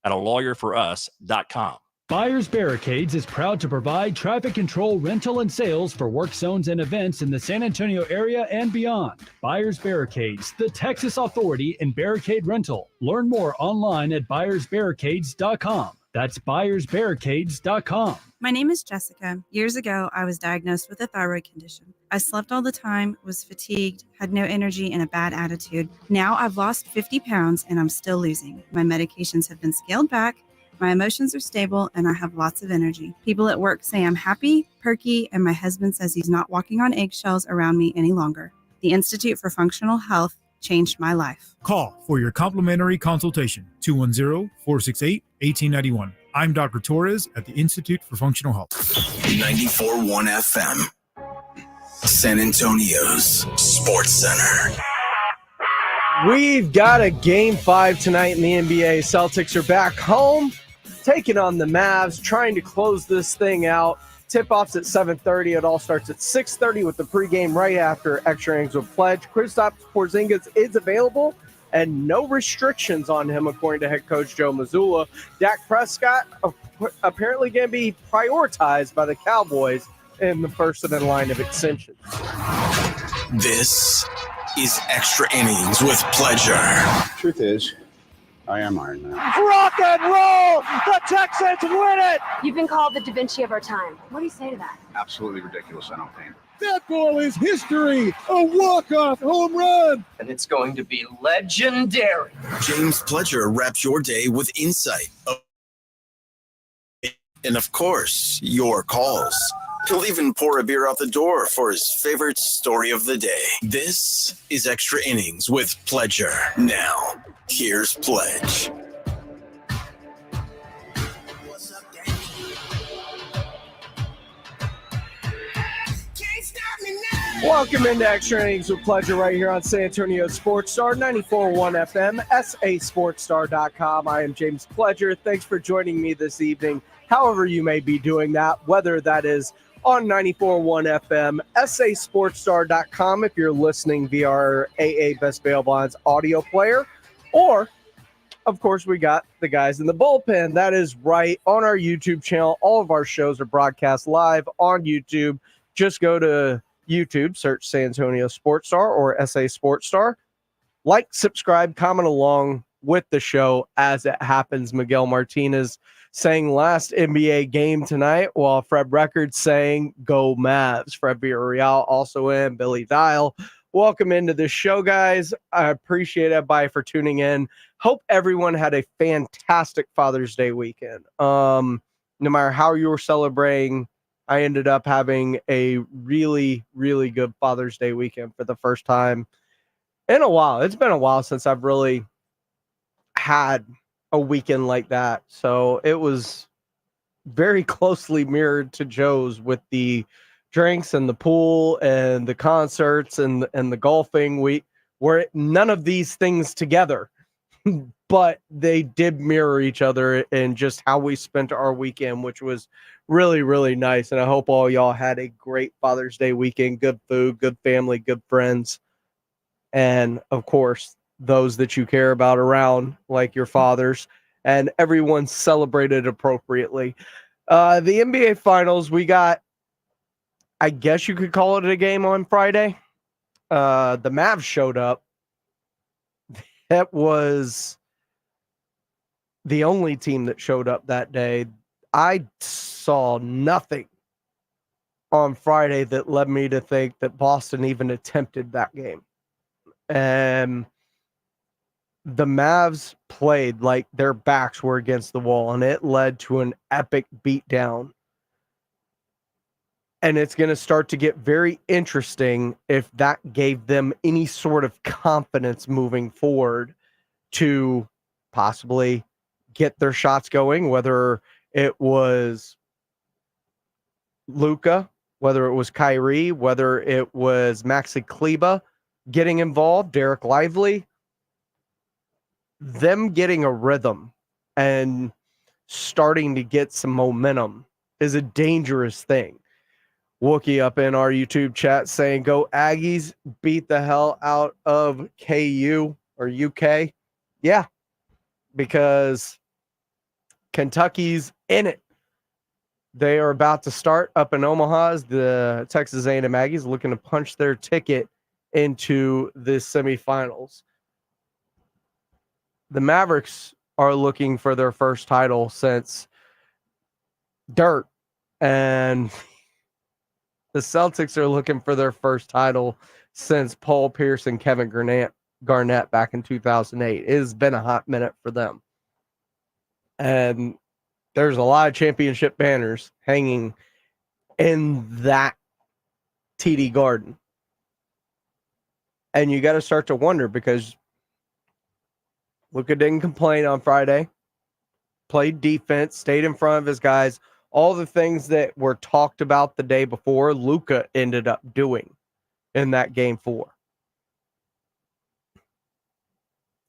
at alawyerforus.com. Buyers Barricades is proud to provide traffic control, rental, and sales for work zones and events in the San Antonio area and beyond. Buyers Barricades, the Texas authority in barricade rental. Learn more online at buyersbarricades.com. That's buyersbarricades.com. My name is Jessica. Years ago, I was diagnosed with a thyroid condition. I slept all the time, was fatigued, had no energy, and a bad attitude. Now I've lost 50 pounds and I'm still losing. My medications have been scaled back. My emotions are stable and I have lots of energy. People at work say I'm happy, perky, and my husband says he's not walking on eggshells around me any longer. The Institute for Functional Health changed my life. Call for your complimentary consultation, 210-468-1891. I'm Dr. Torres at the Institute for Functional Health. 94.1 FM, San Antonio's Sports Center. We've got a Game 5 tonight in the NBA. Celtics are back home, taking on the Mavs, trying to close this thing out. Tip-off's at 7:30. It all starts at 6:30 with the pregame right after Extra Innings with Pledge. Kristaps Porzingis is available, and no restrictions on him, according to head coach Joe Mazzulla. Dak Prescott apparently going to be prioritized by the Cowboys in the first in line of extensions. This is Extra Innings with Pleasure. Truth is, I am Iron Man. Rock and roll! The Texans win it! You've been called the Da Vinci of our time. What do you say to that? Absolutely ridiculous. I don't think. That ball is history. A walk-off home run. And it's going to be legendary. James Pledger wraps your day with insight. And of course, your calls. He'll even pour a beer out the door for his favorite story of the day. This is Extra Innings with Pledger. Now, here's Pledge. Welcome into Extra Innings with Pleasure right here on San Antonio Sports Star, 94.1 FM, sasportstar.com. I am James Pledger. Thanks for joining me this evening, however you may be doing that, whether that is on 94.1 FM, sasportstar.com if you're listening via our AA Best Bail Bonds audio player, or, of course, we got the guys in the bullpen. That is right, on our YouTube channel. All of our shows are broadcast live on YouTube. Just go to YouTube, search San Antonio Sports Star or SA Sports Star. Like, subscribe, comment along with the show as it happens. Miguel Martinez saying last NBA game tonight, while Fred Records saying go Mavs. Fred Villarreal also in, Billy Dial. Welcome into the show, guys. I appreciate everybody for tuning in. Hope everyone had a fantastic Father's Day weekend. No matter how you were celebrating, I ended up having a really, really good Father's Day weekend for the first time in a while. It's been a while since I've really had a weekend like that. So it was very closely mirrored to Joe's with the drinks and the pool and the concerts and the golfing. We were none of these things together, but they did mirror each other in just how we spent our weekend, which was really, really nice. And I hope all y'all had a great Father's Day weekend. Good food, good family, good friends. And of course, those that you care about around, like your fathers, and everyone celebrated appropriately. The NBA Finals, we got, I guess you could call it a game on Friday. The Mavs showed up. That was the only team that showed up that day. I saw nothing on Friday that led me to think that Boston even attempted that game. And the Mavs played like their backs were against the wall, and it led to an epic beatdown. And it's going to start to get very interesting if that gave them any sort of confidence moving forward to possibly get their shots going, whether it was Luka, whether it was Kyrie, whether it was Maxi Kleba getting involved, Derek Lively. Them getting a rhythm and starting to get some momentum is a dangerous thing. Wookie up in our YouTube chat saying, go Aggies, beat the hell out of KU or UK. Yeah, because Kentucky's in it. They are about to start up in Omaha as the Texas A&M Aggies looking to punch their ticket into the semifinals. The Mavericks are looking for their first title since Dirt, and the Celtics are looking for their first title since Paul Pierce and Kevin Garnett back in 2008. It has been a hot minute for them. And there's a lot of championship banners hanging in that TD Garden. And you got to start to wonder, because Luka didn't complain on Friday, played defense, stayed in front of his guys. All the things that were talked about the day before, Luka ended up doing in that game 4.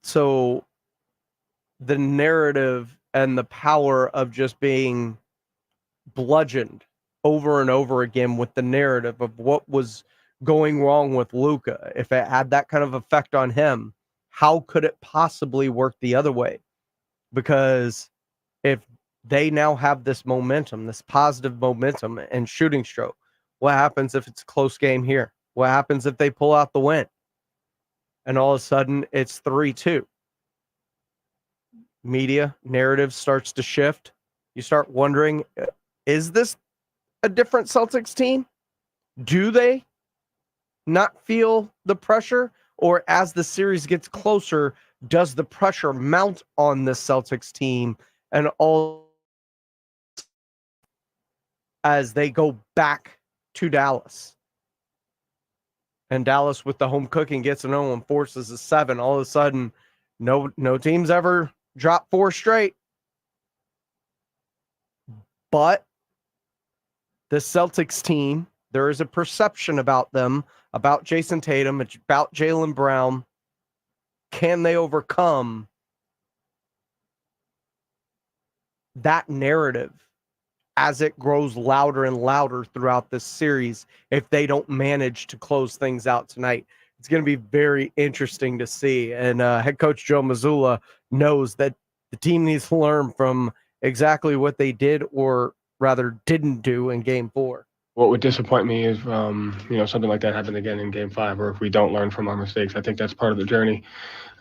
So the narrative and the power of just being bludgeoned over and over again with the narrative of what was going wrong with Luka, if it had that kind of effect on him, how could it possibly work the other way? Because if they now have this momentum, this positive momentum and shooting stroke, what happens if it's a close game here? What happens if they pull out the win? And all of a sudden it's 3-2. Media narrative starts to shift. You start wondering, is this a different Celtics team? Do they not feel the pressure? Or as the series gets closer, does the pressure mount on the Celtics team and all as they go back to Dallas? And Dallas with the home cooking gets an 0 and forces a 7. All of a sudden, no teams ever drop 4 straight. But the Celtics team, there is a perception about them, about Jason Tatum, about Jaylen Brown. Can they overcome that narrative as it grows louder and louder throughout this series if they don't manage to close things out tonight? It's going to be very interesting to see. And head coach Joe Mazzulla knows that the team needs to learn from exactly what they did, or rather didn't do, in game 4. What would disappoint me is, something like that happened again in game 5, or if we don't learn from our mistakes. I think that's part of the journey,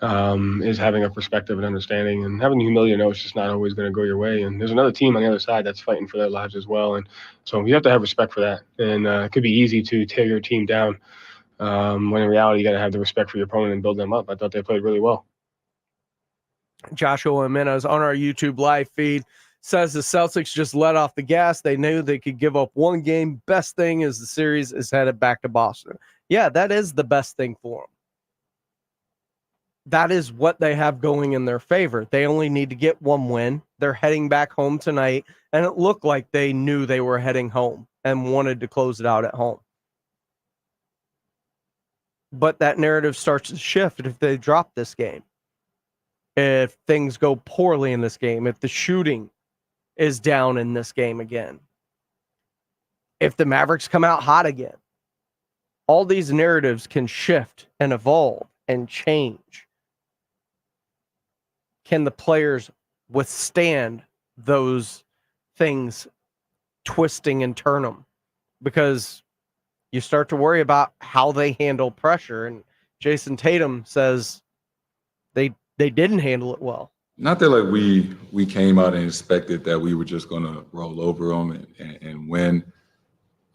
is having a perspective and understanding, and having the humility to know it's just not always going to go your way. And there's another team on the other side that's fighting for their lives as well. And so you have to have respect for that. And it could be easy to tear your team down, when in reality, you got to have the respect for your opponent and build them up. I thought they played really well. Joshua Jimenez on our YouTube live feed says the Celtics just let off the gas. They knew they could give up one game. Best thing is the series is headed back to Boston. Yeah, that is the best thing for them. That is what they have going in their favor. They only need to get one win. They're heading back home tonight, and it looked like they knew they were heading home and wanted to close it out at home. But that narrative starts to shift if they drop this game. If things go poorly in this game, if the shooting is down in this game again, if the Mavericks come out hot again, all these narratives can shift and evolve and change. Can the players withstand those things twisting and turn them? Because you start to worry about how they handle pressure. And Jason Tatum says they didn't handle it well. Not that like we came out and expected that we were just going to roll over them and win.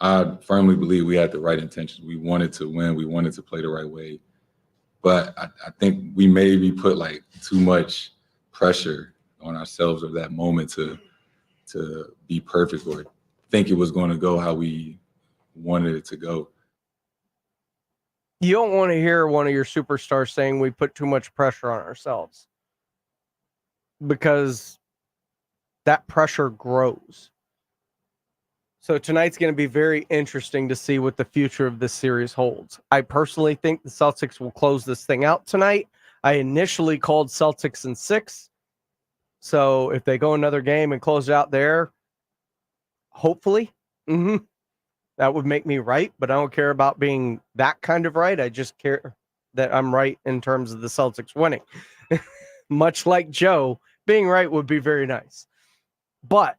I firmly believe we had the right intentions. We wanted to win. We wanted to play the right way. But I think we maybe put like too much pressure on ourselves of that moment to be perfect or think it was going to go how we wanted it to go. You don't want to hear one of your superstars saying we put too much pressure on ourselves, because that pressure grows. So tonight's going to be very interesting to see what the future of this series holds. I personally think the Celtics will close this thing out tonight. I initially called Celtics in 6. So if they go another game and close it out there, hopefully, that would make me right. But I don't care about being that kind of right. I just care that I'm right in terms of the Celtics winning. Much like Joe, being right would be very nice. But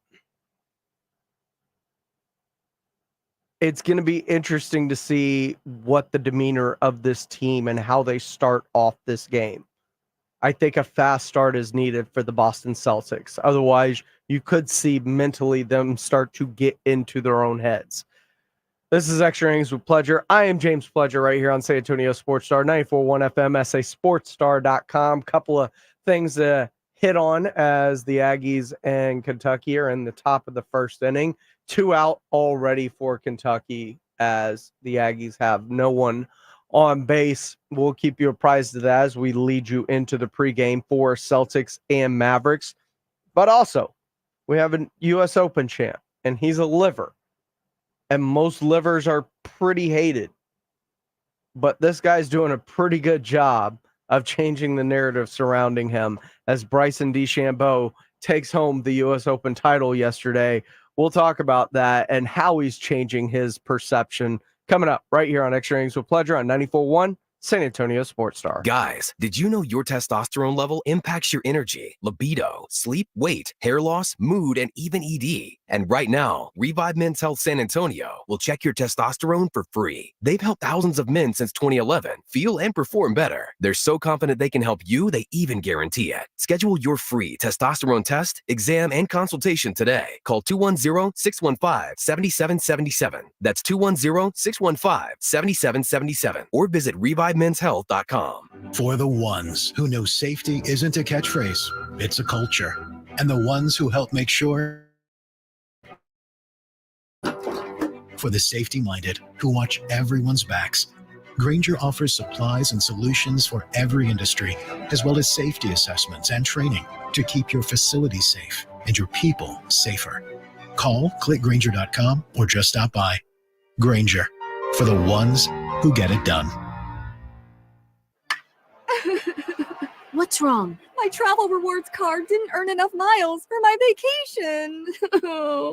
it's going to be interesting to see what the demeanor of this team and how they start off this game. I think a fast start is needed for the Boston Celtics. Otherwise, you could see mentally them start to get into their own heads. This is Extra Innings with Pledger. I am James Pledger right here on San Antonio Sports Star, 94.1 FM, SASportsStar.com. Couple of things to hit on as the Aggies and Kentucky are in the top of the first inning. 2 out already for Kentucky as the Aggies have no one on base. We'll keep you apprised of that as we lead you into the pregame for Celtics and Mavericks. But also, we have a U.S. Open champ, and he's a liver. And most livers are pretty hated. But this guy's doing a pretty good job of changing the narrative surrounding him as Bryson DeChambeau takes home the U.S. Open title yesterday. We'll talk about that and how he's changing his perception coming up right here on Extra Innings with Pledger on 94.1 San Antonio Sports Star. Guys, did you know your testosterone level impacts your energy, libido, sleep, weight, hair loss, mood, and even ED? And right now, Revive Men's Health San Antonio will check your testosterone for free. They've helped thousands of men since 2011 feel and perform better. They're so confident they can help you, they even guarantee it. Schedule your free testosterone test, exam, and consultation today. Call 210-615-7777. That's 210-615-7777. Or visit ReviveMen'sHealth.com. For the ones who know safety isn't a catchphrase, it's a culture. And the ones who help make sure. For the safety-minded who watch everyone's backs, Grainger offers supplies and solutions for every industry, as well as safety assessments and training to keep your facilities safe and your people safer. Call, click Grainger.com, or just stop by. Grainger, for the ones who get it done. What's wrong? My travel rewards card didn't earn enough miles for my vacation.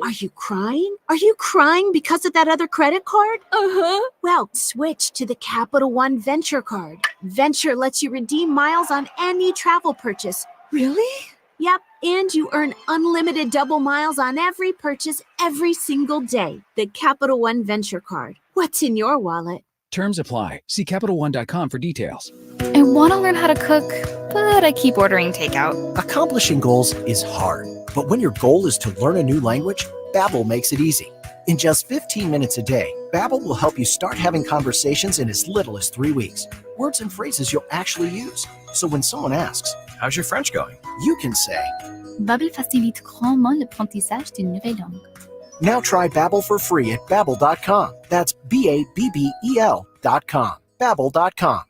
Are you crying? Are you crying because of that other credit card? Uh-huh. Well, switch to the Capital One Venture card. Venture lets you redeem miles on any travel purchase. Really? Yep, and you earn unlimited double miles on every purchase every single day. The Capital One Venture card. What's in your wallet? Terms apply. See CapitalOne.com for details. I want to learn how to cook, but I keep ordering takeout. Accomplishing goals is hard, but when your goal is to learn a new language, Babbel makes it easy. In just 15 minutes a day, Babbel will help you start having conversations in as little as 3 weeks. Words and phrases you'll actually use. So when someone asks, "How's your French going?" you can say, Babbel facilite grandement l'apprentissage d'une nouvelle langue. Now try Babbel for free at Babbel.com. That's Babbel.com. Babbel.com.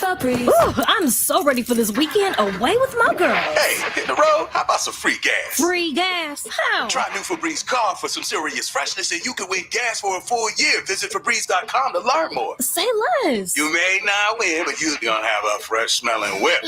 Ooh, I'm so ready for this weekend away with my girls. Hey, hit the road. How about some free gas? Free gas? How? Try new Febreze car for some serious freshness, and you can win gas for a full year. Visit Febreze.com to learn more. Say less. You may not win, but you're gonna have a fresh smelling whip.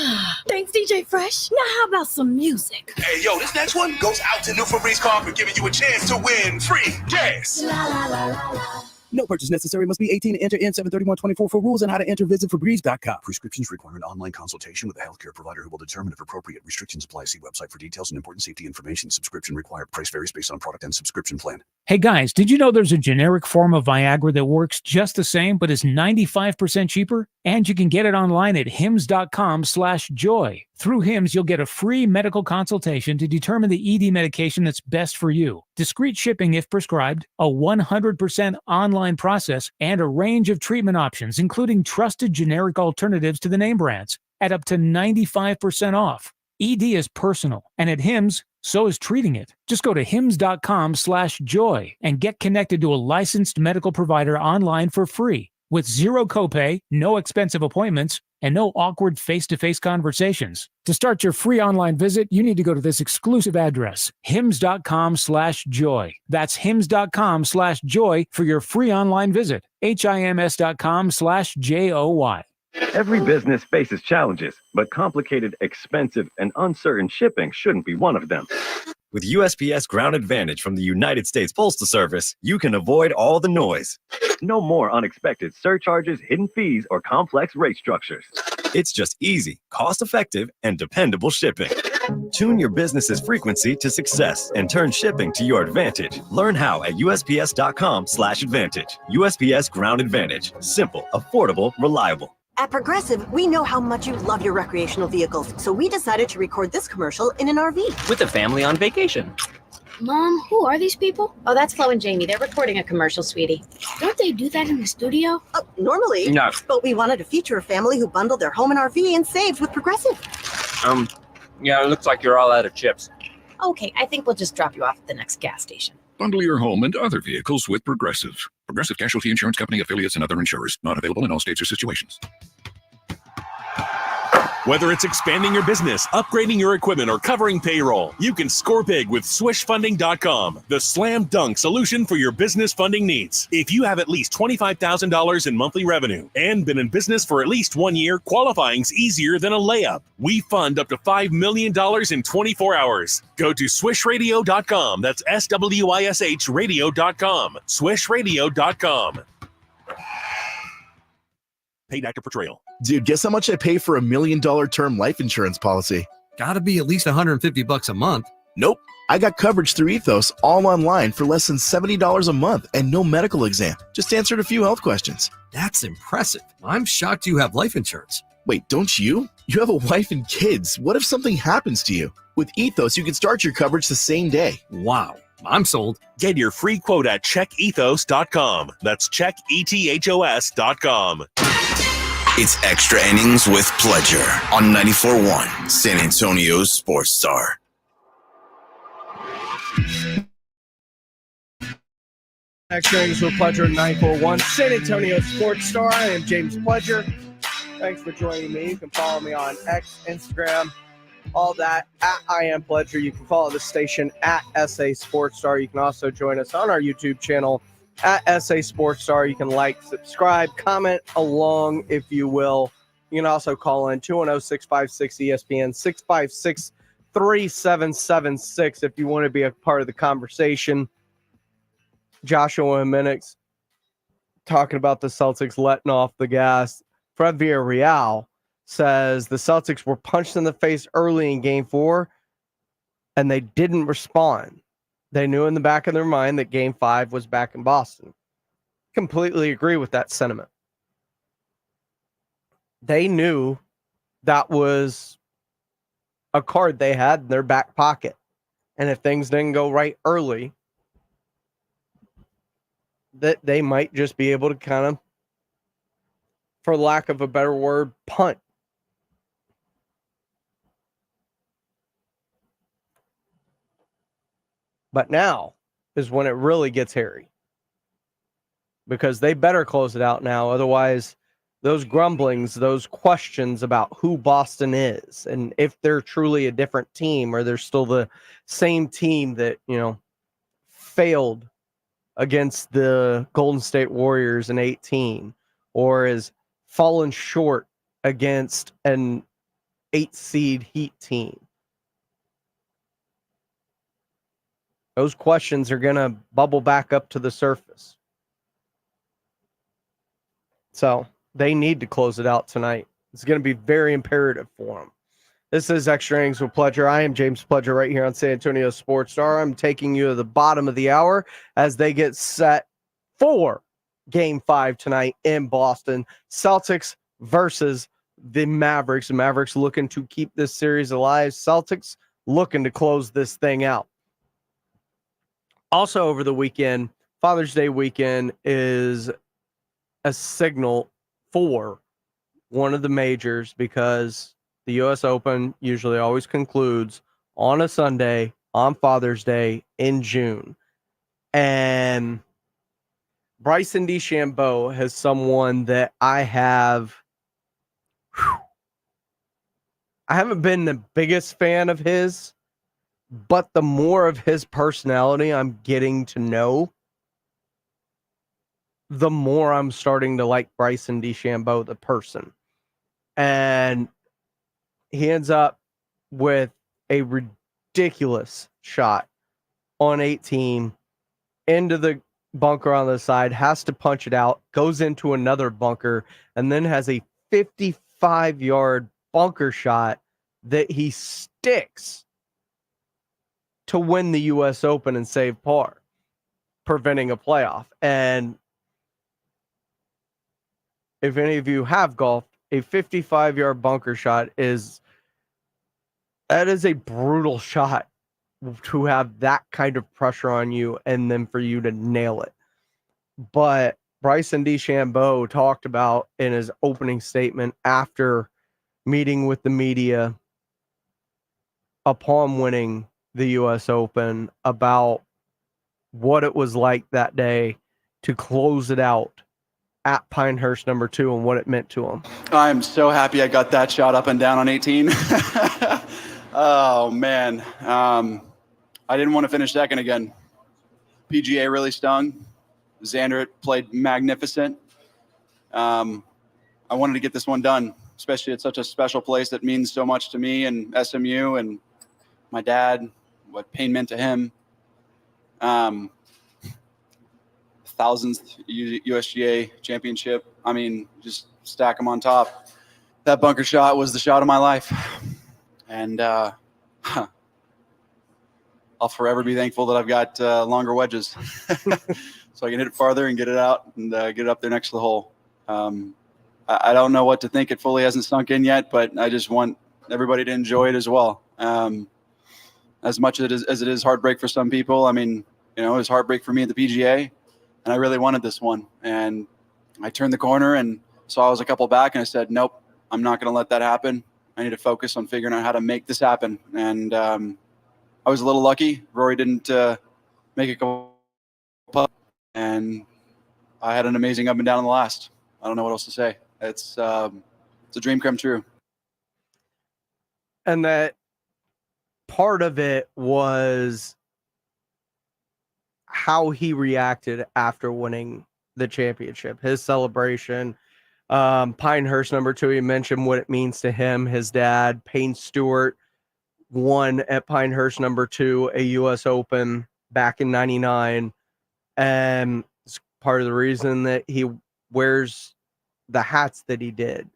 Thanks, DJ Fresh. Now how about some music? Hey, yo, this next one goes out to new Febreze car for giving you a chance to win free gas. La, la, la, la, la. No purchase necessary. Must be 18 to enter in 73124 for rules and how to enter. Visit Febreze.com. Prescriptions require an online consultation with a healthcare provider who will determine if appropriate. Restrictions apply. See website for details and important safety information. Subscription required. Price varies based on product and subscription plan. Hey guys, did you know there's a generic form of Viagra that works just the same but is 95% cheaper? And you can get it online at hims.com/joy. Through Hims, you'll get a free medical consultation to determine the ED medication that's best for you. Discreet shipping if prescribed, a 100% online process, and a range of treatment options, including trusted generic alternatives to the name brands, at up to 95% off. ED is personal, and at Hims, so is treating it. Just go to hims.com/joy and get connected to a licensed medical provider online for free with zero copay, no expensive appointments, and no awkward face-to-face conversations. To start your free online visit, you need to go to this exclusive address, hims.com/joy. That's hims.com/joy for your free online visit, hims.com/joy. Every business faces challenges, but complicated, expensive, and uncertain shipping shouldn't be one of them. With USPS Ground Advantage from the United States Postal Service, you can avoid all the noise. No more unexpected surcharges, hidden fees, or complex rate structures. It's just easy, cost-effective, and dependable shipping. Tune your business's frequency to success and turn shipping to your advantage. Learn how at USPS.com/advantage. USPS Ground Advantage. Simple, affordable, reliable. At Progressive, we know how much you love your recreational vehicles, so we decided to record this commercial in an RV. With a family on vacation. Mom, who are these people? Oh, that's Flo and Jamie. They're recording a commercial, sweetie. Don't they do that in the studio? Normally. No. But we wanted to feature a family who bundled their home and RV and saved with Progressive. Yeah, it looks like you're all out of chips. Okay, I think we'll just drop you off at the next gas station. Bundle your home and other vehicles with Progressive. Progressive Casualty Insurance Company, affiliates, and other insurers. Not available in all states or situations. Whether it's expanding your business, upgrading your equipment, or covering payroll, you can score big with swishfunding.com, the slam dunk solution for your business funding needs. If you have at least $25,000 in monthly revenue and been in business for at least 1 year, qualifying's easier than a layup. We fund up to $5 million in 24 hours. Go to swishradio.com. That's SWISH radio.com. Swishradio.com. Paid actor portrayal. Dude, guess how much I pay for $1 million term life insurance policy? Gotta be at least $150 a month. Nope. I got coverage through Ethos all online for less than $70 a month and no medical exam. Just answered a few health questions. That's impressive. I'm shocked you have life insurance. Wait, don't you? You have a wife and kids. What if something happens to you? With Ethos, you can start your coverage the same day. Wow. I'm sold. Get your free quote at checkethos.com. That's checkethos.com. It's Extra Innings with Pledger on 94.1 San Antonio's Sports Star. Extra Innings with Pledger, 94.1 San Antonio Sports Star. I am James Pledger. Thanks for joining me. You can follow me on X, Instagram, all that at I am Pledger. You can follow the station at SA Sports Star. You can also join us on our YouTube channel at SA Sports Star. You can like, subscribe, comment along if you will. You can also call in 210-656-ESPN, 656-3776 if you want to be a part of the conversation. Joshua and Minix talking about the Celtics letting off the gas. Fred Villarreal says the Celtics were punched in the face early in Game 4 and they didn't respond. They knew in the back of their mind that Game 5 was back in Boston. Completely agree with that sentiment. They knew that was a card they had in their back pocket. And if things didn't go right early, that they might just be able to kind of, for lack of a better word, punt. But now is when it really gets hairy. Because they better close it out now. Otherwise, those grumblings, those questions about who Boston is and if they're truly a different team or they're still the same team that, failed against the Golden State Warriors in 18 or is fallen short against an 8-seed Heat team. Those questions are going to bubble back up to the surface. So they need to close it out tonight. It's going to be very imperative for them. This is Extra Innings with Pledger. I am James Pledger right here on San Antonio Sports Star. I'm taking you to the bottom of the hour as they get set for Game 5 tonight in Boston. Celtics versus the Mavericks. The Mavericks looking to keep this series alive. Celtics looking to close this thing out. Also over the weekend, Father's Day weekend is a signal for one of the majors because the U.S. Open usually always concludes on a Sunday on Father's Day in June. And Bryson DeChambeau has someone that I haven't been the biggest fan of his, but the more of his personality I'm getting to know, the more I'm starting to like Bryson DeChambeau, the person. And he ends up with a ridiculous shot on 18 into the bunker on the side, has to punch it out, goes into another bunker, and then has a 55-yard bunker shot that he sticks to win the U.S. Open and save par, preventing a playoff. And if any of you have golfed, a 55-yard bunker shot is a brutal shot to have that kind of pressure on you and then for you to nail it. But Bryson DeChambeau talked about in his opening statement after meeting with the media upon winning the U.S. Open about what it was like that day to close it out at Pinehurst number 2 and what it meant to him. I'm so happy I got that shot up and down on 18. Oh, man. I didn't want to finish second again. PGA really stung. Xander played magnificent. I wanted to get this one done, especially at such a special place that means so much to me and SMU and my dad, what pain meant to him. 1000th USGA championship. I mean, just stack them on top. That bunker shot was the shot of my life. And I'll forever be thankful that I've got longer wedges so I can hit it farther and get it out and get it up there next to the hole. I don't know what to think. It fully hasn't sunk in yet, but I just want everybody to enjoy it as well. As much as it is heartbreak for some people, I mean, you know, it was heartbreak for me at the PGA, and I really wanted this one. And I turned the corner and saw I was a couple back, and I said, nope, I'm not going to let that happen. I need to focus on figuring out how to make this happen. And I was a little lucky. Rory didn't make a couple putts, and I had an amazing up and down in the last. I don't know what else to say. It's a dream come true. And that part of it was how he reacted after winning the championship, his celebration. Pinehurst number 2, he mentioned what it means to him. His dad, Payne Stewart, won at Pinehurst number 2, a U.S. Open back in '99. And it's part of the reason that he wears the hats that he did.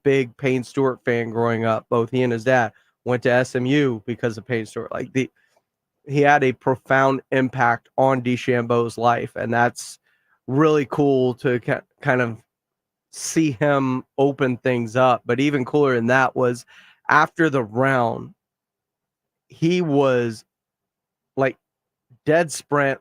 Big Payne Stewart fan growing up. Both he and his dad went to SMU because of Payne Stewart. He had a profound impact on DeChambeau's life, and that's really cool to kind of see him open things up. But even cooler than that was after the round, he was like dead sprint,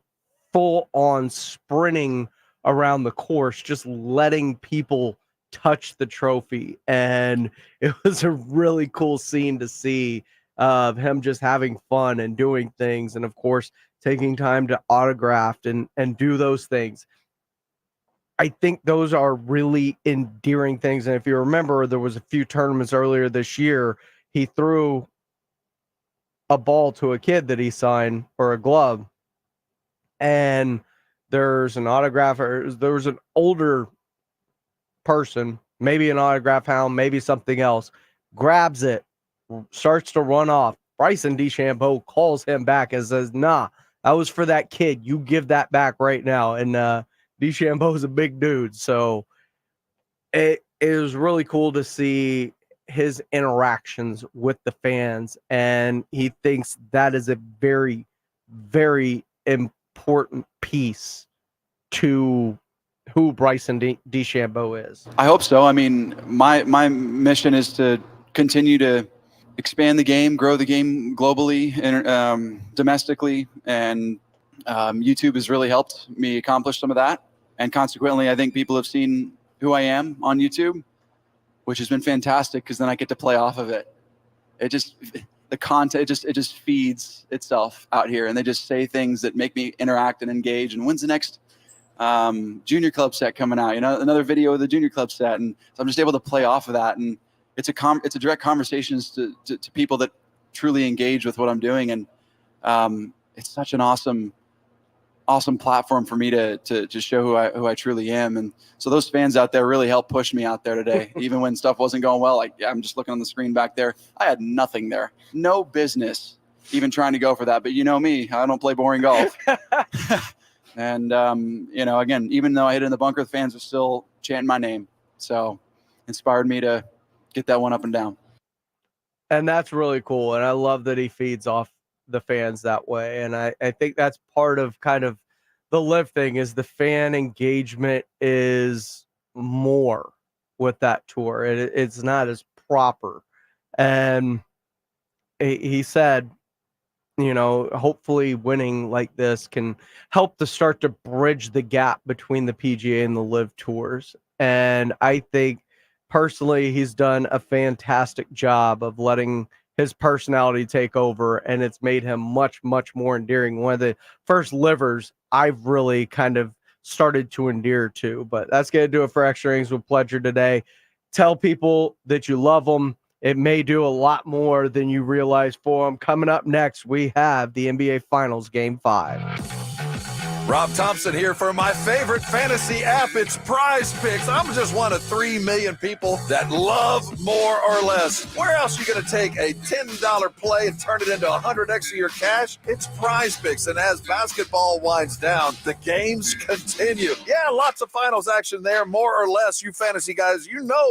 full on sprinting around the course, just letting people touch the trophy. And it was a really cool scene to see of him just having fun and doing things. And of course, taking time to autograph and do those things. I think those are really endearing things. And if you remember, there was a few tournaments earlier this year, he threw a ball to a kid that he signed, or a glove, and there's an autograph, or there was an older person, maybe an autograph hound, maybe something else, grabs it, starts to run off. Bryson DeChambeau calls him back and says, nah, that was for that kid. You give that back right now. And DeChambeau's a big dude. So it was really cool to see his interactions with the fans. And he thinks that is a very, very important piece to who Bryson DeChambeau is. I hope so. I mean, my mission is to continue to expand the game, grow the game globally and domestically, and YouTube has really helped me accomplish some of that. And consequently, I think people have seen who I am on YouTube, which has been fantastic because then I get to play off of it. The content, it just feeds itself out here, and they just say things that make me interact and engage. And when's the next junior club set coming out? You know, another video of the junior club set, and so I'm just able to play off of that. And it's a direct conversations to people that truly engage with what I'm doing, and it's such an awesome platform for me to show who I truly am. And so those fans out there really helped push me out there today. Even when stuff wasn't going well, I'm just looking on the screen back there. I had nothing there, no business even trying to go for that. But you know me, I don't play boring golf. And again, even though I hit in the bunker, the fans are still chanting my name. So inspired me to get that one up and down. And that's really cool. And I love that he feeds off the fans that way. And I think that's part of kind of the live thing is the fan engagement is more with that tour. It's not as proper. And he said, hopefully winning like this can help to start to bridge the gap between the PGA and the live tours. And I think personally, he's done a fantastic job of letting his personality take over, and it's made him much, much more endearing. One of the first livers I've really kind of started to endear to. But that's going to do it for Extra Innings with Pledger today. Tell people that you love them. It may do a lot more than you realize for them. Coming up next, we have the NBA Finals Game 5. Rob Thompson here for my favorite fantasy app. It's Prize Picks. I'm just one of 3 million people that love more or less. Where else are you going to take a $10 play and turn it into 100x of your cash? It's Prize Picks. And as basketball winds down, the games continue. Yeah, lots of finals action there, more or less. You fantasy guys, you know